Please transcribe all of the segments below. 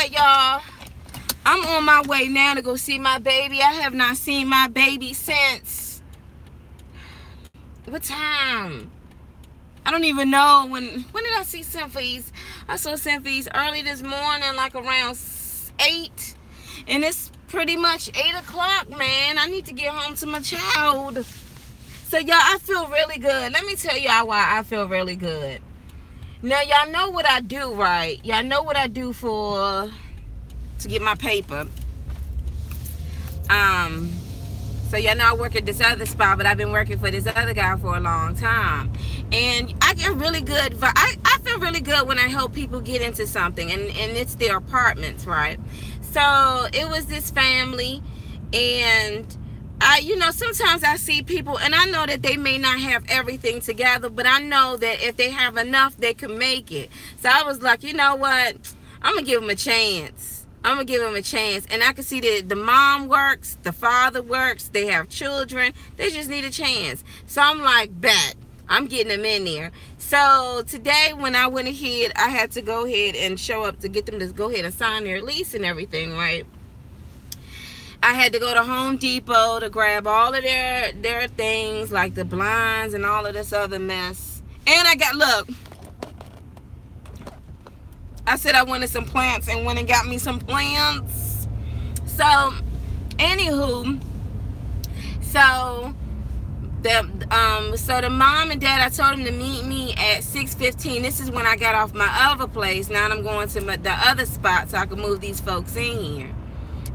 right, y'all. I'm on my way now to go see my baby. I have not seen my baby since... What time? I don't even know. When did I see Symphies? I saw Symphies early this morning, like around 8. And it's pretty much 8 o'clock, man. I need to get home to my child. So, y'all, I feel really good. Let me tell y'all why I feel really good. Now, y'all know what I do, right? Y'all know what I do to get my paper. So y'all know I work at this other spot, but I've been working for this other guy for a long time. And I get really good, I feel really good when I help people get into something, and it's their apartments, right? So it was this family, and sometimes I see people, and I know that they may not have everything together, but I know that if they have enough, they can make it. So I was like, you know what? I'm going to give them a chance. I'm going to give them a chance. And I can see that the mom works, the father works, they have children. They just need a chance. So I'm like, bet. I'm getting them in there. So today when I went ahead, I had to go ahead and show up to get them to go ahead and sign their lease and everything, right? I had to go to Home Depot to grab all of their things, like the blinds and all of this other mess. And I got, look, I said I wanted some plants and went and got me some plants. So, anywho, so the mom and dad, I told them to meet me at 6:15. This is when I got off my other place. Now I'm going to the other spot so I can move these folks in here.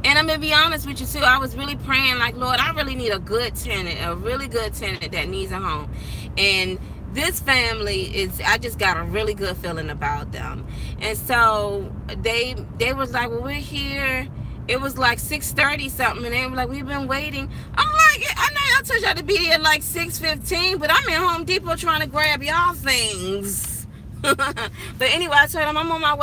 And I'm going to be honest with you too, I was really praying like, Lord, I really need a good tenant, a really good tenant that needs a home. And this family I just got a really good feeling about them. And so they was like, well, we're here. It was like 6:30 something, and they were like, we've been waiting. I'm like, I know I told y'all to be here like 6:15, but I'm in Home Depot trying to grab y'all things. But anyway, I told them I'm on my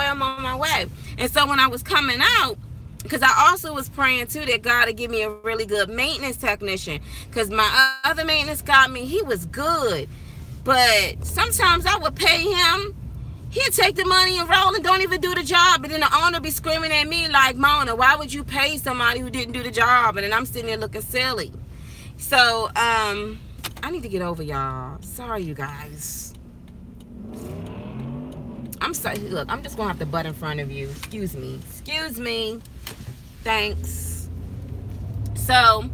way. And so when I was coming out, because I also was praying too that God would give me a really good maintenance technician, because my other maintenance got me, he was good. But sometimes I would pay him. He'd take the money and roll and don't even do the job. And then the owner be screaming at me like, Mona, why would you pay somebody who didn't do the job? And then I'm sitting there looking silly. So, I need to get over y'all. Sorry, you guys. I'm sorry. Look, I'm just going to have to butt in front of you. Excuse me. Excuse me. Thanks. So,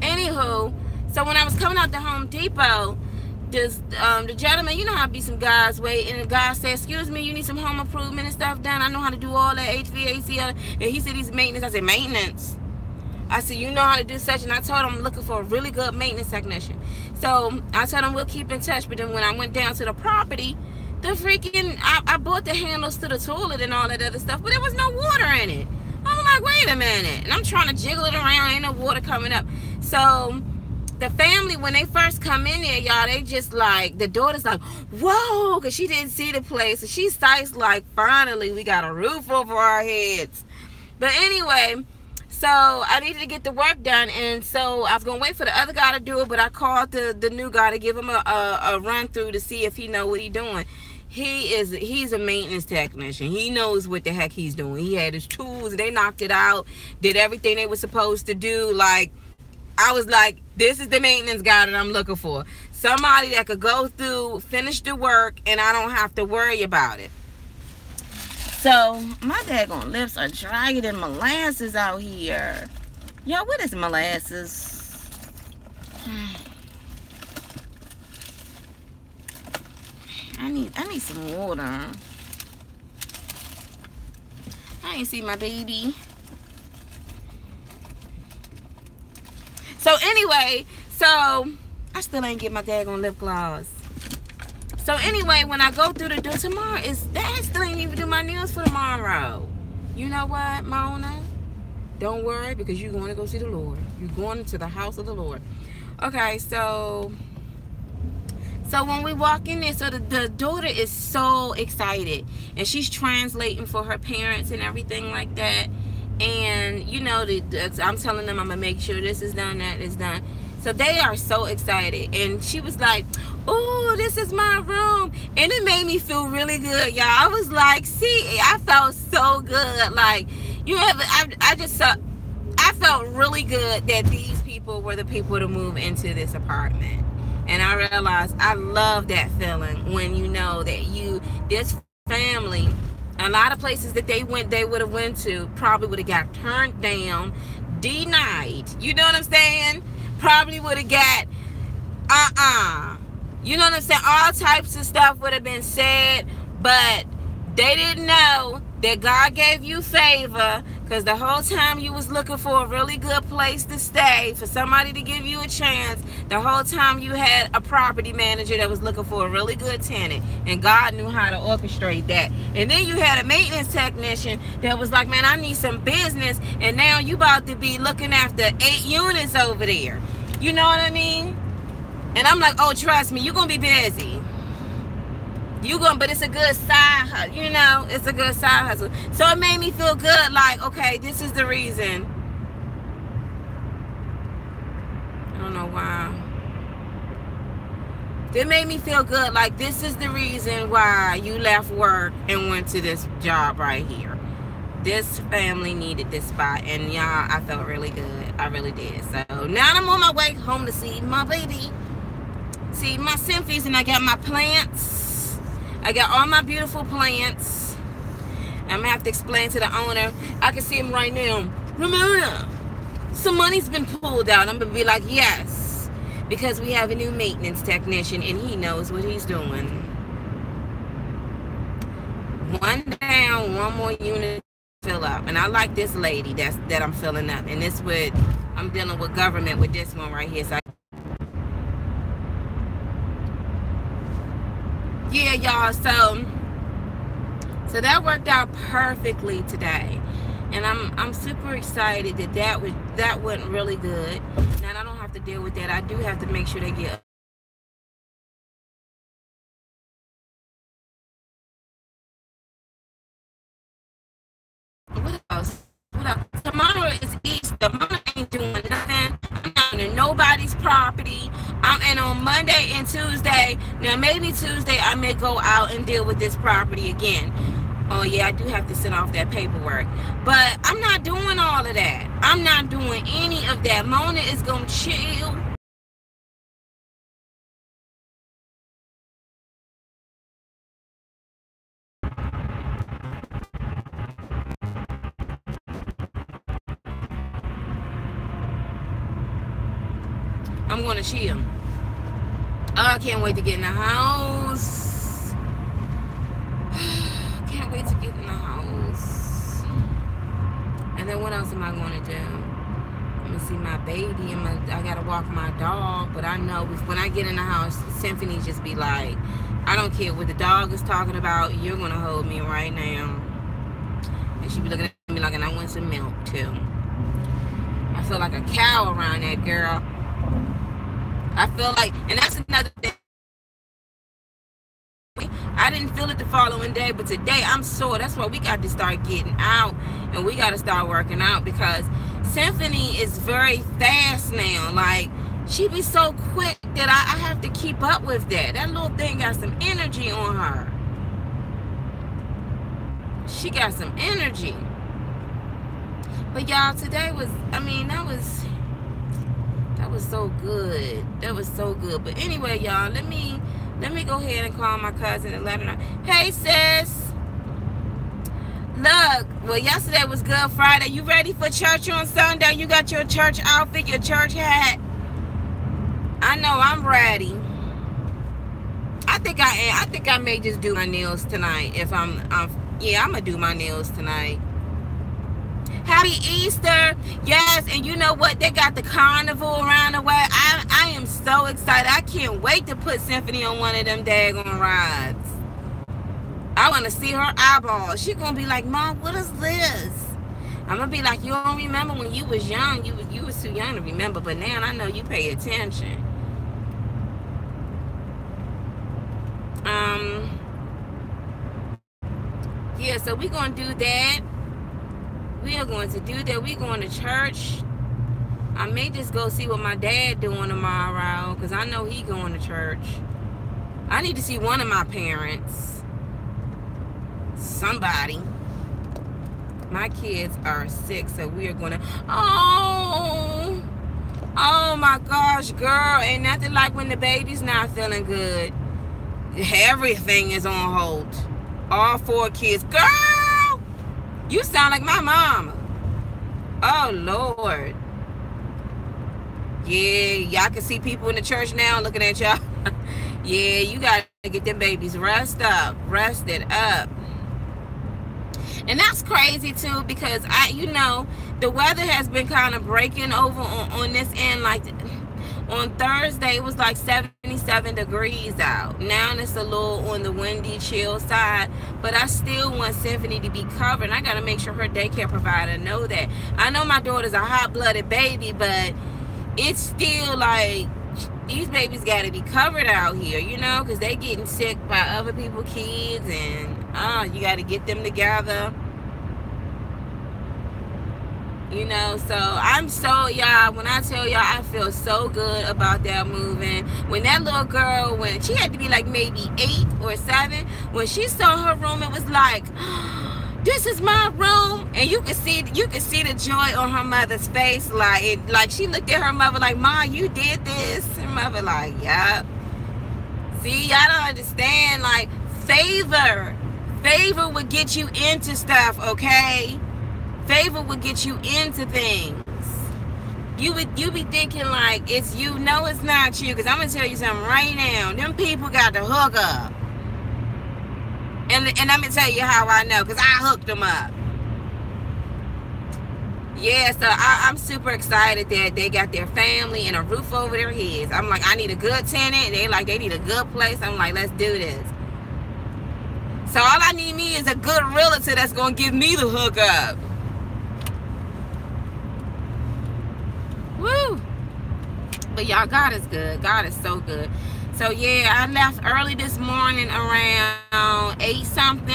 anywho, so when I was coming out to Home Depot, the gentleman, you know how be some guys waiting, and the guy said, excuse me, you need some home improvement and stuff done? I know how to do all that HVAC. And he said he's maintenance. I said, maintenance? I said, you know how to do such? And I told him I'm looking for a really good maintenance technician. So I told him we'll keep in touch. But then when I went down to the property, the freaking, I bought the handles to the toilet and all that other stuff, but there was no water in it. I'm like, wait a minute. And I'm trying to jiggle it around, ain't no water coming up. So the family, when they first come in there, y'all, they just like, the daughter's like, whoa, because she didn't see the place. So she's like, finally, we got a roof over our heads. But anyway, so I needed to get the work done. And so I was going to wait for the other guy to do it, but I called the new guy to give him a run through to see if he know what he's doing. He's a maintenance technician. He knows what the heck he's doing. He had his tools, they knocked it out, did everything they were supposed to do. Like, I was like, this is the maintenance guy that I'm looking for. Somebody that could go through, finish the work, and I don't have to worry about it. So, my daggone lips are drier than molasses out here. Y'all, what is molasses? I need some water. I ain't see my baby. So anyway, so I still ain't get my daggone lip gloss. So anyway, when I go through the door tomorrow, I still ain't even do my nails for tomorrow. You know what, Mona? Don't worry, because you're going to go see the Lord. You're going to the house of the Lord. Okay, so when we walk in there, so the daughter is so excited, and she's translating for her parents and everything like that. And you know, I'm telling them I'm gonna make sure this is done, that is done. So they are so excited. And she was like, oh, this is my room. And it made me feel really good, y'all. I was like, see, I felt so good. Like, you have, I felt really good that these people were the people to move into this apartment. And I realized I love that feeling when you know that this family, a lot of places that they would have went to probably would have got turned down, denied. You know what I'm saying? Probably would have got you know what I'm saying? All types of stuff would have been said, but they didn't know that God gave you favor, because the whole time you was looking for a really good place to stay, for somebody to give you a chance, the whole time you had a property manager that was looking for a really good tenant, and God knew how to orchestrate that. And then you had a maintenance technician that was like, man, I need some business, and now you about to be looking after 8 units over there. You know what I mean? And I'm like, oh, trust me, you're gonna be busy. But it's a good side hustle, you know, it's a good side hustle. So it made me feel good, like, okay, this is the reason. I don't know why. It made me feel good, like, this is the reason why you left work and went to this job right here. This family needed this spot, and y'all, I felt really good. I really did. So now I'm on my way home to see my baby. See my symphonies, and I got my plants. I got all my beautiful plants. I'm gonna have to explain to the owner. I can see him right now. Ramona, some money's been pulled out. I'm gonna be like, yes, because we have a new maintenance technician and he knows what he's doing. One down, one more unit to fill up. And I like this lady that I'm filling up. And this would, I'm dealing with government with this one right here. So yeah, y'all, so that worked out perfectly today, and I'm super excited that went really good. Now I don't have to deal with that. I do have to make sure they get what else? Tomorrow is Easter. Mama ain't doing nothing. I'm not on nobody's property. And on Monday and Tuesday, now maybe Tuesday I may go out and deal with this property again. Oh yeah, I do have to send off that paperwork. But I'm not doing all of that. I'm not doing any of that. Mona is gonna chill. I'm gonna chill. Oh, I can't wait to get in the house. Can't wait to get in the house. And then what else am I gonna do? I'm gonna see my baby. I gotta walk my dog. But I know when I get in the house, Symphony just be like, I don't care what the dog is talking about. You're gonna hold me right now. And she be looking at me like, and I want some milk too. I feel like a cow around that girl. I feel like, and that's another thing. I didn't feel it the following day, but today I'm sore. That's why we got to start getting out, and we got to start working out, because Symphony is very fast now. Like, she be so quick that I have to keep up with that. That little thing got some energy on her. She got some energy. But y'all, today was, I mean, that was so good. That was so good. But anyway, y'all, let me go ahead and call my cousin and let her know. Hey, sis. Look, well, yesterday was Good Friday. You ready for church on Sunday? You got your church outfit, your church hat? I know I'm ready. I think I may just do my nails tonight. If yeah, I'm gonna do my nails tonight. Happy Easter. Yes, and you know what? They got the carnival around the way. I am so excited. I can't wait to put Symphony on one of them daggone rides. I want to see her eyeballs. She's going to be like, Mom, what is this? I'm going to be like, you don't remember when you was young. You was too young to remember, but now I know you pay attention. Yeah, so we're going to do that. We are going to do that. We're going to church. I may just go see what my dad doing tomorrow, because I know he going to church. I need to see one of my parents. Somebody. My kids are sick, so we are going to... Oh my gosh, girl. Ain't nothing like when the baby's not feeling good. Everything is on hold. All 4 kids. Girl! You sound like my mama. Oh, Lord. Yeah, y'all can see people in the church now looking at y'all. Yeah, you got to get them babies rested up. And that's crazy too, because the weather has been kind of breaking over on this end. Like on Thursday, it was like 77 degrees out. Now it's a little on the windy, chill side, but I still want Symphony to be covered. I got to make sure her daycare provider know that. I know my daughter's a hot-blooded baby, but it's still like these babies got to be covered out here, you know, because they getting sick by other people's kids, and you got to get them together. You know, so I'm so, y'all, when I tell y'all, I feel so good about that moving. When that little girl, when she had to be like maybe 8 or 7, when she saw her room, it was like, this is my room. And you could see the joy on her mother's face. Like she looked at her mother like, Ma, you did this? And mother like, yup. See, y'all don't understand. Like, favor would get you into stuff, okay? Favor would get you into things. You be thinking like it's you. No, it's not you. Because I'm going to tell you something right now. Them people got the hook up. And I'm going to tell you how I know. Because I hooked them up. Yeah, so I'm super excited that they got their family and a roof over their heads. I'm like, I need a good tenant. They need a good place. I'm like, let's do this. So all I need me is a good realtor that's going to give me the hookup. Woo! But y'all, God is good. God is so good. So yeah, I left early this morning around 8 something.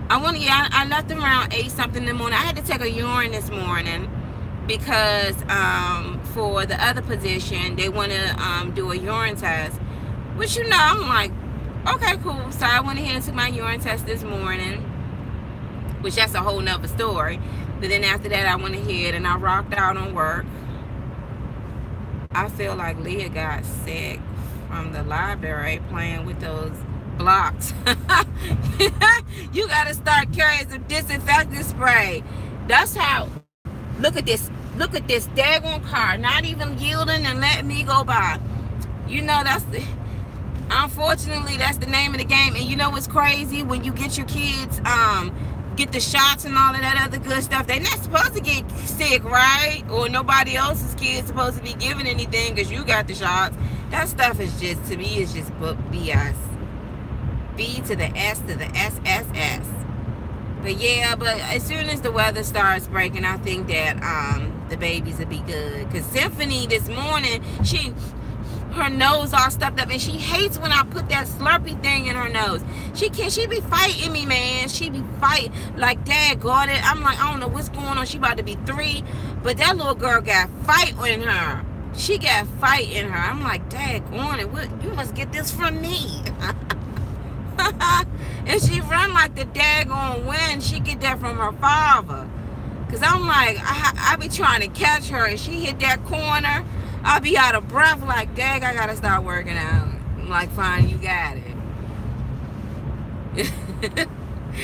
I left around 8 something in the morning. I had to take a urine this morning because for the other position they want to do a urine test. Which, you know, I'm like, okay, cool. So I went ahead and took my urine test this morning, which that's a whole nother story. But then after that, I went ahead and I rocked out on work. I feel like Leah got sick from the library playing with those blocks. You got to start carrying some disinfectant spray. That's how. Look at this. Look at this daggone car. Not even yielding and letting me go by. You know, unfortunately, that's the name of the game. And you know what's crazy? When you get your kids, get the shots and all of that other good stuff, they're not supposed to get sick, right? Or nobody else's kids supposed to be given anything because you got the shots. That stuff is just, to me, is just BS. B to the S to the SSS. But yeah, but as soon as the weather starts breaking, I think that the babies will be good. Because Symphony this morning, her nose all stuffed up, and she hates when I put that Slurpee thing in her nose. She be fighting me, man. She be fighting like, Dad got it. I'm like, I don't know what's going on. She about to be 3, but that little girl got fight in her. She got fight in her. I'm like, Dad, go on it. You must get this from me. And she run like the daggone wind. She get that from her father. Cause I'm like, I be trying to catch her, and she hit that corner. I'll be out of breath like, dang, I gotta start working out. I'm like, fine, you got it.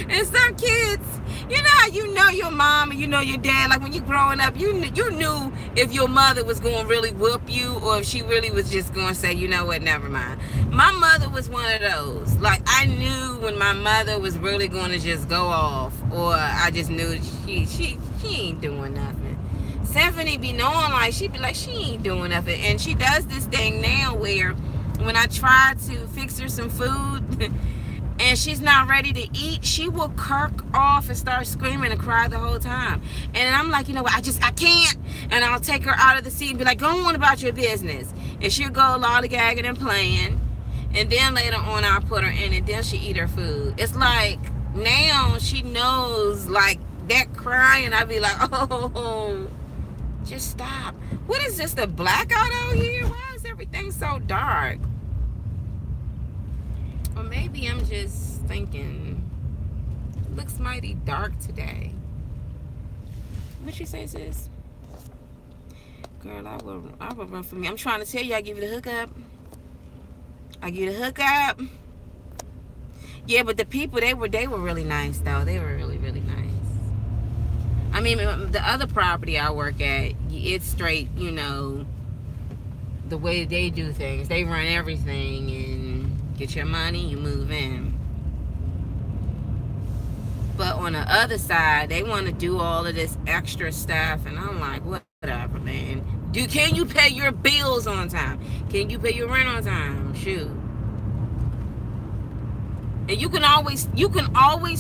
And some kids, you know how you know your mom and you know your dad, like when you growing up, you knew if your mother was going to really whoop you or if she really was just going to say, you know what, never mind. My mother was one of those. Like, I knew when my mother was really going to just go off, or I just knew she ain't doing nothing. Symphony be knowing, like, she be like, she ain't doing nothing. And she does this thing now where when I try to fix her some food and she's not ready to eat, she will kirk off and start screaming and cry the whole time. And I'm like, you know what, I can't. And I'll take her out of the seat and be like, go on about your business. And she'll go lollygagging and playing. And then later on, I'll put her in, and then she eat her food. It's like, now she knows, like, that crying, I'll be like, oh, Just stop. What is this, the blackout out here? Why is everything so dark? Or maybe I'm just thinking, it looks mighty dark today. What you say, sis? Girl, I will run for me. I'm trying to tell you, I give you the hookup. I give you the hookup. Yeah, but the people, they were really nice though. They were really, really nice. I mean, the other property I work at, it's straight, you know, the way they do things. They run everything and get your money, you move in. But on the other side, they want to do all of this extra stuff, and I'm like, whatever, man. Can you pay your bills on time? Can you pay your rent on time? Shoot. And you can always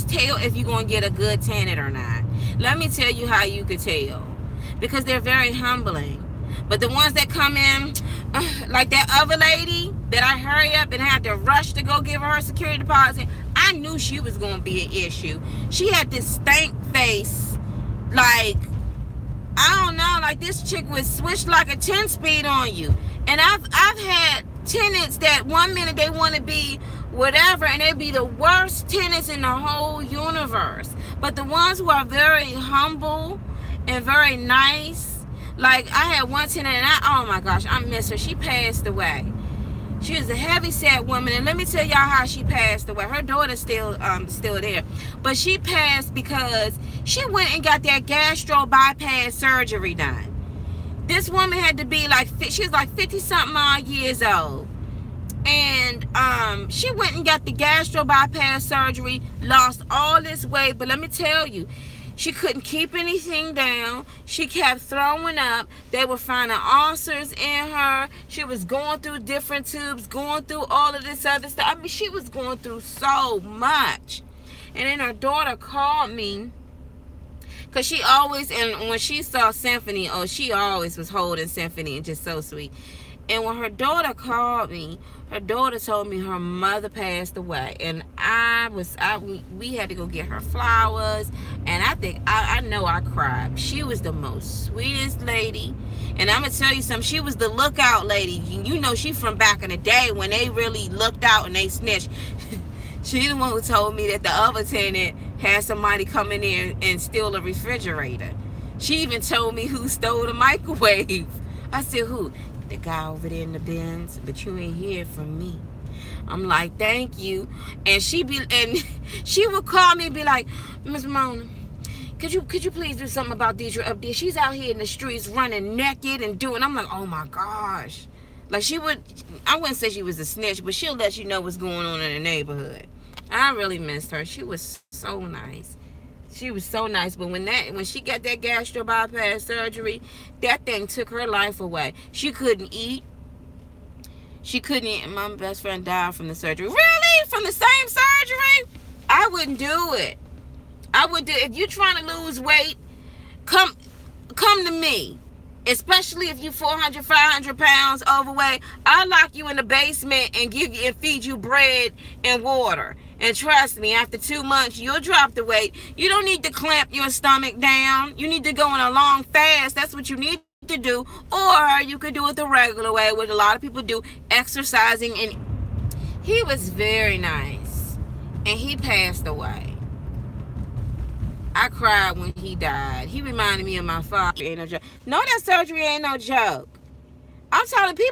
tell if you're going to get a good tenant or not. Let me tell you how you could tell. Because they're very humbling. But the ones that come in, like that other lady that I hurry up and had to rush to go give her security deposit, I knew she was going to be an issue. She had this stank face, like, I don't know, like this chick would switch like a 10-speed on you. And I've had tenants that 1 minute they want to be whatever, and they be the worst tenants in the whole universe. But the ones who are very humble and very nice, like I had one tenant, and oh my gosh, I miss her. She passed away. She was a heavy-set woman, and let me tell y'all how she passed away. Her daughter's still there, but she passed because she went and got that gastro bypass surgery done. This woman had to be like, she was like 50-something odd years old. And she went and got the gastro bypass surgery, lost all this weight, but let me tell you, she couldn't keep anything down. She kept throwing up. They were finding ulcers in her. She was going through different tubes, going through all of this other stuff. I mean, she was going through so much. And then her daughter called me, because she always, and when she saw Symphony, oh, she always was holding Symphony and just so sweet. And when her daughter called me, her daughter told me her mother passed away, and we had to go get her flowers, and I know I cried. She was the most sweetest lady, and I'm gonna tell you something. She was the lookout lady. You know, she from back in the day when they really looked out and they snitched. She the one who told me that the other tenant had somebody come in there and steal a refrigerator. She even told me who stole the microwave. I said, who? The guy over there in the bins, but you ain't hear from me. I'm like, thank you. And she would call me and be like, Miss Mona, could you please do something about Deidre up there? She's out here in the streets running naked and doing. I'm like, oh my gosh. Like she would, I wouldn't say she was a snitch, but she'll let you know what's going on in the neighborhood. I really missed her. She was so nice. She was so nice, but when she got that gastro bypass surgery, that thing took her life away. She couldn't eat. She couldn't eat. My best friend died from the surgery. Really? From the same surgery? I wouldn't do it. I would do, if you're trying to lose weight, come to me. Especially if you're 400, 500 pounds overweight. I'll lock you in the basement and feed you bread and water. And trust me, after 2 months, you'll drop the weight. You don't need to clamp your stomach down. You need to go on a long fast. That's what you need to do. Or you could do it the regular way, which a lot of people do, exercising. And he was very nice. And he passed away. I cried when he died. He reminded me of my father. Ain't no joke. No, that surgery ain't no joke. I'm telling you,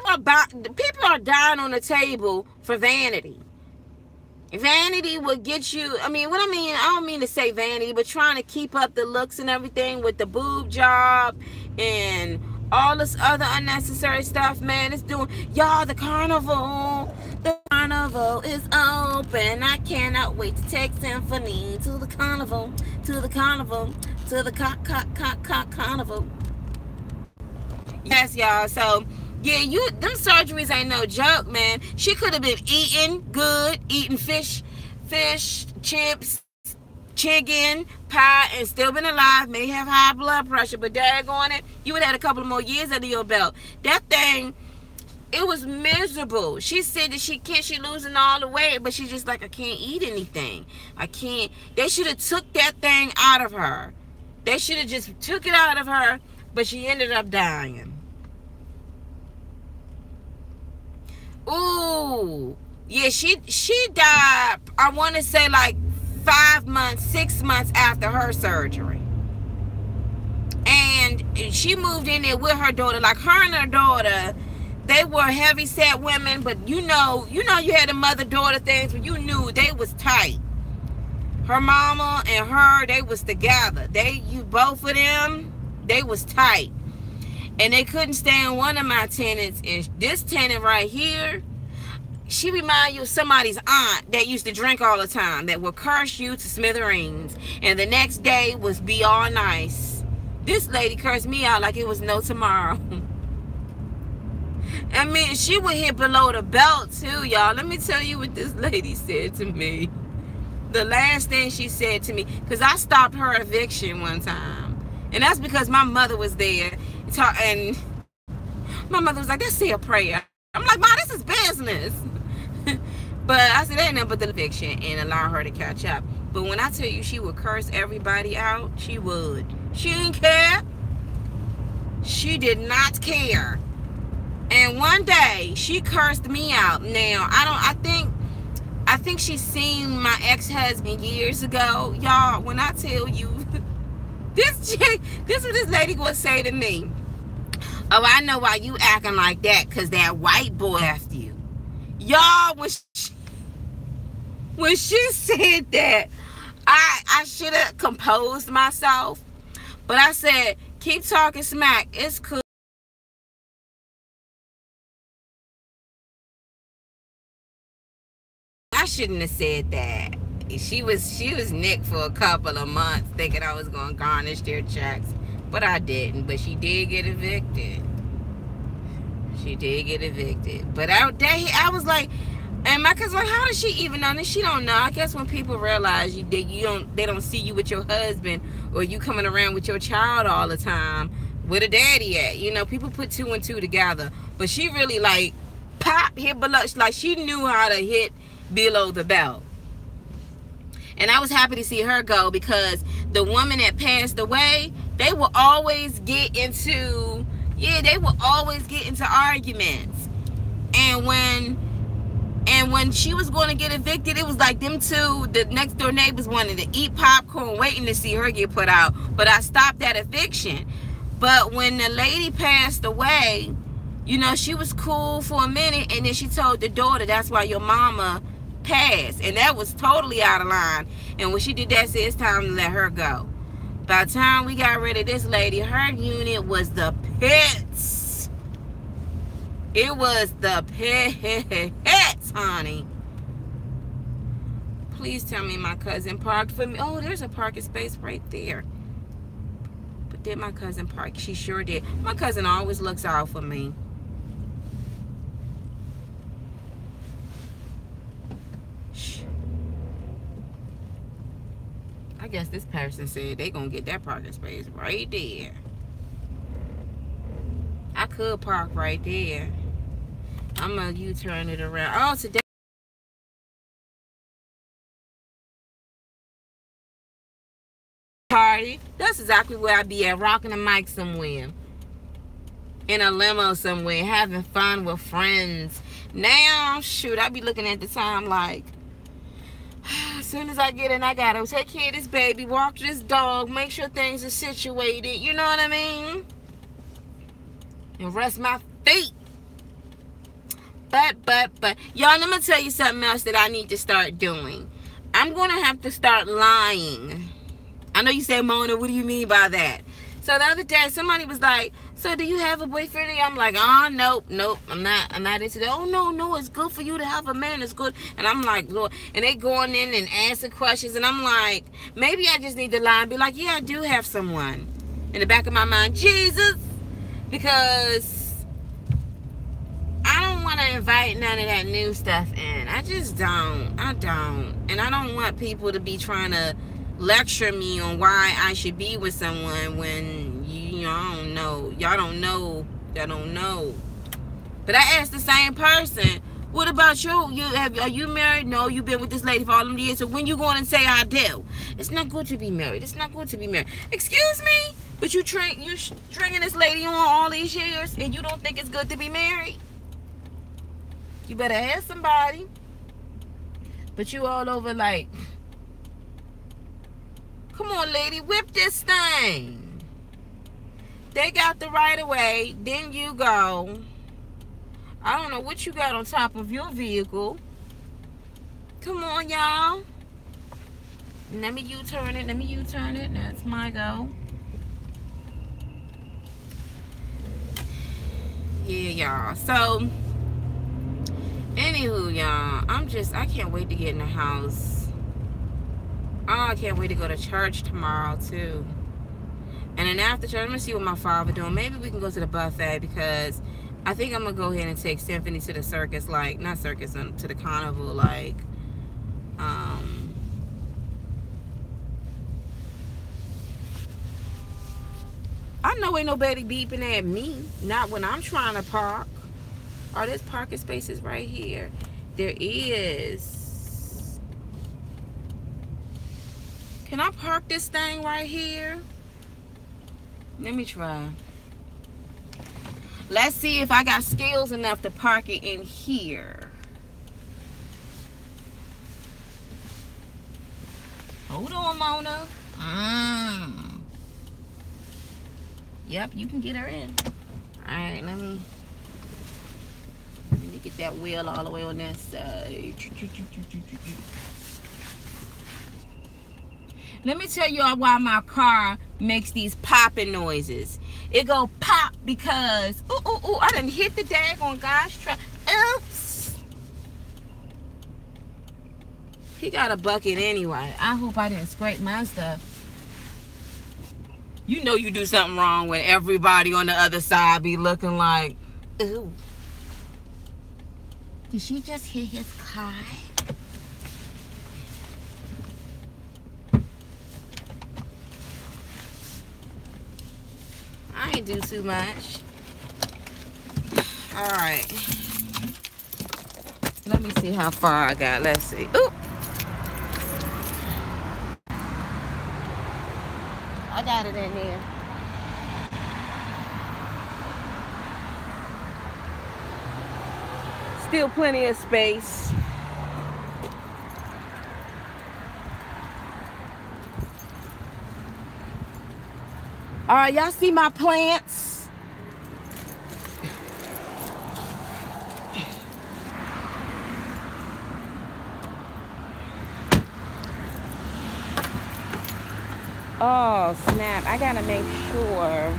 people are dying on the table for vanity. Vanity will get you, I don't mean to say vanity, but trying to keep up the looks and everything with the boob job and all this other unnecessary stuff, man. It's doing, y'all, the carnival is open. I cannot wait to take Symphony to the carnival, to the carnival, to the carnival. Yes, y'all, so yeah, them surgeries ain't no joke, man. She could have been eating good, eating fish, chips, chicken, pie, and still been alive. May have high blood pressure, but daggone it, you would have had a couple more years under your belt. That thing, it was miserable. She said that she losing all the weight, but she's just like, I can't eat anything. I can't. They should have took that thing out of her. They should have just took it out of her. but she ended up dying. Ooh, yeah, she died, I want to say like 5 months, 6 months after her surgery. And she moved in there with her daughter. Like, her and her daughter, they were heavy set women, but you know you had the mother-daughter things, but you knew they was tight. Her mama and her, they was together. Both of them, they was tight. And they couldn't stand one of my tenants. And this tenant right here, she remind you of somebody's aunt that used to drink all the time, that would curse you to smithereens, and the next day was be all nice. This lady cursed me out like it was no tomorrow. I mean, she would hit below the belt too, y'all. Let me tell you what this lady said to me. The last thing she said to me, because I stopped her eviction one time, and that's because my mother was there, and my mother was like, let's say a prayer. I'm like, Ma, this is business. But I said, ain't nothing but the eviction, and allow her to catch up. But when I tell you she would curse everybody out, she would. She didn't care. She did not care. And one day she cursed me out. Now, I think she seen my ex-husband years ago. Y'all, when I tell you, this is what this lady gonna say to me. Oh, I know why you acting like that, because that white boy left you. Y'all, when she said that, I should have composed myself. But I said, keep talking smack. It's cool. I shouldn't have said that. She was nicked for a couple of months thinking I was going to garnish their checks. But I didn't. But she did get evicted. She did get evicted. But I was like, and my cousin, like, how does she even know? And she don't know. I guess when people realize they don't see you with your husband, or you coming around with your child all the time, where the daddy at? You know, people put 2 and 2 together. But she really like hit below. Like, she knew how to hit below the belt. And I was happy to see her go, because the woman that passed away, they will always get into arguments. And when she was going to get evicted, it was like them two, the next door neighbors, wanted to eat popcorn waiting to see her get put out. But I stopped that eviction. But when the lady passed away, you know, she was cool for a minute, and then she told the daughter, that's why your mama passed. And that was totally out of line. And when she did that, said it's time to let her go. By the time we got rid of this lady, her unit was the pits. It was the pits, honey. Please tell me my cousin parked for me. Oh, there's a parking space right there. But did my cousin park? She sure did. My cousin always looks out for me. I guess this person said they gonna get that parking space right there. I could park right there. I'm gonna U-turn it around. Oh, today party. That's exactly where I be at, rocking a mic somewhere, in a limo somewhere, having fun with friends. Now, shoot, I be looking at the time like, as soon as I get in, I gotta take care of this baby, walk this dog, make sure things are situated, you know what I mean? And rest my feet. But, y'all, I'm gonna tell you something else that I need to start doing. I'm gonna have to start lying. I know you said, Mona, what do you mean by that? So the other day, somebody was like, so do you have a boyfriend? I'm like, oh, nope, I'm not into that. Oh, no, it's good for you to have a man. It's good. And I'm like, Lord, and they going in and answering questions, and I'm like, maybe I just need to lie and be like, yeah, I do have someone. In the back of my mind, Jesus, because I don't want to invite none of that new stuff in. I just don't. And I don't want people to be trying to lecture me on why I should be with someone when I don't know. Y'all don't know. But I asked the same person, What about you? Are you married? No, you've been with this lady for all them years. So when you going and say I do? It's not good to be married. It's not good to be married. Excuse me? But you stringing this lady on all these years and you don't think it's good to be married? You better have somebody. But you all over like, come on, lady, whip this thing. They got the right of way. Then you go. I don't know what you got on top of your vehicle. Come on, y'all. Let me U-turn it. Let me U-turn it. That's my go. Yeah, y'all. So, anywho, y'all, I can't wait to get in the house. Oh, I can't wait to go to church tomorrow, too. And then after church, I'm going to see what my father doing. Maybe we can go to the buffet because I think I'm going to go ahead and take Symphony to the circus, like, not circus, to the carnival, like, I know ain't nobody beeping at me. Not when I'm trying to park. Oh, there's parking spaces right here. There is. Can I park this thing right here? Let me try. Let's see if I got skills enough to park it in here. Hold on, Mona. Yep, you can get her in. Alright, let me get that wheel all the way on that side. Let me tell y'all why my car makes these popping noises. It go pop because, I done hit the daggone guy's truck. Oops. He got a bucket anyway. I hope I didn't scrape my stuff. You know you do something wrong when everybody on the other side be looking like, ooh. Did she just hit his car? I ain't do too much. Alright. Let me see how far I got. Let's see. Ooh. I got it in there. Still plenty of space. All right, y'all see my plants? Oh, snap. I gotta make sure.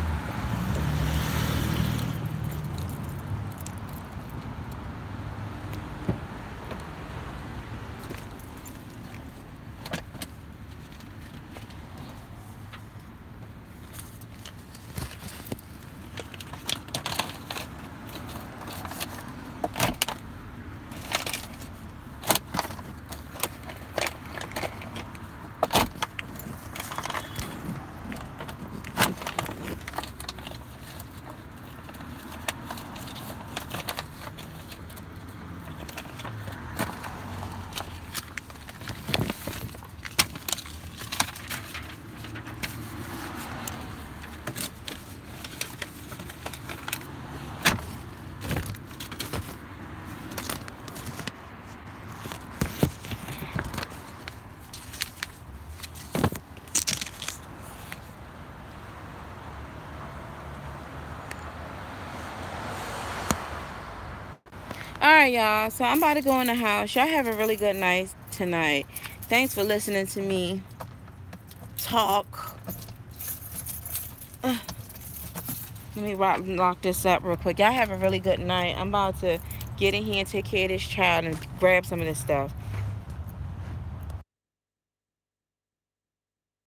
Alright, y'all. So I'm about to go in the house. Y'all have a really good night tonight. Thanks for listening to me talk. Let me lock this up real quick. Y'all have a really good night. I'm about to get in here and take care of this child and grab some of this stuff.